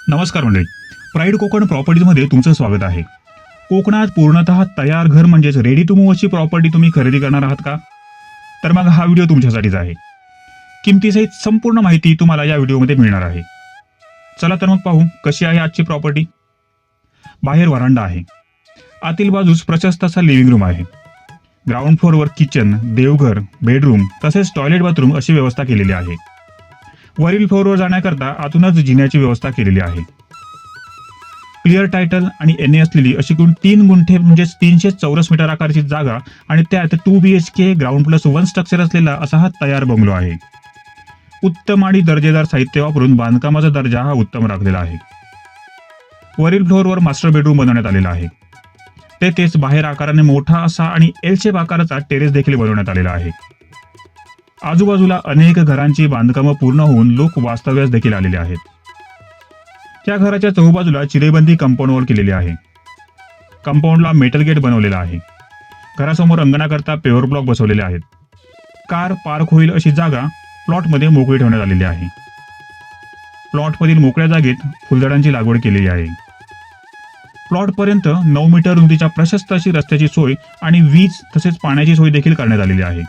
नमस्कार मंडळी, प्राईड कोकण प्रॉपर्टीमध्ये तुमचं स्वागत आहे. कोकणात पूर्णतः तयार घर म्हणजेच रेडी टू मूव्ह अशी प्रॉपर्टी तुम्ही खरेदी करणार आहात का? तर मग हा व्हिडिओ तुमच्यासाठीच आहे. किमतीसहित संपूर्ण माहिती तुम्हाला या व्हिडिओमध्ये मिळणार आहे. चला तर मग पाहू कशी आहे आजची प्रॉपर्टी. बाहेर व्हरांडा आहे. आतील बाजूस प्रशस्त असा लिव्हिंग रूम आहे. ग्राउंड फ्लोअरवर किचन, देवघर, बेडरूम तसेच टॉयलेट बाथरूम अशी व्यवस्था केलेली आहे. वरील फ्लोअरवर जाण्याकरता आतूनच जिन्याची व्यवस्था केलेली आहे. क्लिअर टायटल आणि एनए असलेली अशी एकूण 3 गुंठे म्हणजेच 300 चौरस मीटर आकारची जागा आणि त्यात 2 BHK ग्राउंड प्लस 1 स्ट्रक्चर असलेला असा हा तयार बंगलो आहे. उत्तम आणि दर्जेदार साहित्य वापरून बांधकामाचा दर्जा हा उत्तम राखलेला आहे. वरील फ्लोअरवर मास्टर बेडरूम बनवण्यात आलेला आहे. तेथेच बाहेर आकाराने मोठा असा आणि एल शेप आकाराचा टेरेस देखील बनवण्यात आलेला आहे. आजूबाजूला अनेक घरांची बांधकामं पूर्ण होऊन लोक वास्तव्यास देखील आलेले आहेत. त्या घराच्या चहूबाजूला चिरेबंदी कंपाऊंड वॉल केलेली आहे. कंपाऊंडला मेटल गेट बनवलेला आहे. घरासमोर अंगणाकरता पेवर ब्लॉक बसवलेले आहेत. कार पार्क होईल अशी जागा प्लॉटमध्ये मोकळी ठेवण्यात आलेली आहे. प्लॉटमधील मोकळ्या जागेत फुलझाडांची लागवड केलेली आहे. प्लॉटपर्यंत 9 मीटर रुंदीच्या प्रशस्त अशी रस्त्याची सोय आणि वीज तसेच पाण्याची सोय देखील करण्यात आलेली आहे.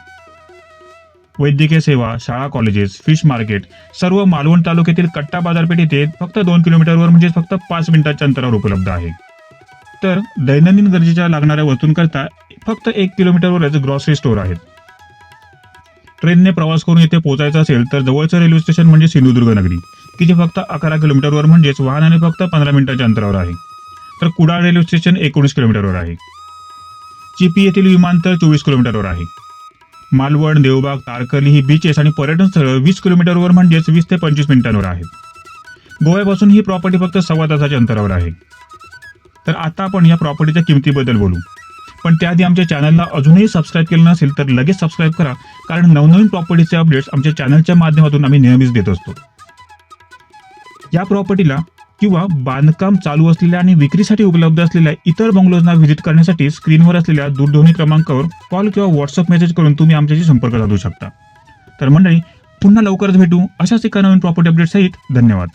वैद्यकीय सेवा, शाळा, कॉलेजेस, फिश मार्केट सर्व मालवण तालुक्यातील कट्टा बाजारपेठ येथे फक्त 2 किलोमीटरवर म्हणजेच फक्त 5 मिनिटांच्या अंतरावर उपलब्ध आहे. तर दैनंदिन गरजेच्या लागणाऱ्या वस्तूंकरता फक्त 1 किलोमीटरवरच ग्रॉसरी स्टोअर आहेत. ट्रेनने प्रवास करून येथे पोहोचायचं असेल तर जवळचं रेल्वे स्टेशन म्हणजे सिंधुदुर्ग नगरी, की जे फक्त 11 किलोमीटरवर म्हणजेच वाहनाने फक्त 15 मिनिटांच्या अंतरावर आहे. तर कुडाळ रेल्वे स्टेशन 19 किलोमीटरवर आहे. चिपी येथील विमानतळ 24 किलोमीटरवर आहे. मालवण, देवबाग, तारकर्ली ही बीचेस आणि पर्यटन स्थळं 20 किलोमीटरवर म्हणजेच 20 ते 25 मिनिटांवर आहेत. गोव्यापासून ही प्रॉपर्टी फक्त 1.25 तासाच्या अंतरावर आहे. तर आता आपण या प्रॉपर्टीच्या किमतीबद्दल बोलू. पण त्याआधी आमच्या चॅनलला अजूनही सबस्क्राईब केलं नसेल तर लगेच सबस्क्राईब करा, कारण नवनवीन प्रॉपर्टीचे अपडेट्स आमच्या चॅनलच्या माध्यमातून आम्ही नेहमीच देत असतो. या प्रॉपर्टीला किंवा बांधकाम चालू असलेल्या आणि विक्रीसाठी उपलब्ध असलेल्या इतर बंगलोजना व्हिजिट करण्यासाठी स्क्रीनवर असलेल्या दूरध्वनी क्रमांकावर कॉल किंवा व्हॉट्सअप मेसेज करून तुम्ही आमच्याशी संपर्क साधू शकता. तर मंडळी, पुन्हा लवकरच भेटू अशाच एका नवीन प्रॉपर्टी अपडेट सहित. धन्यवाद.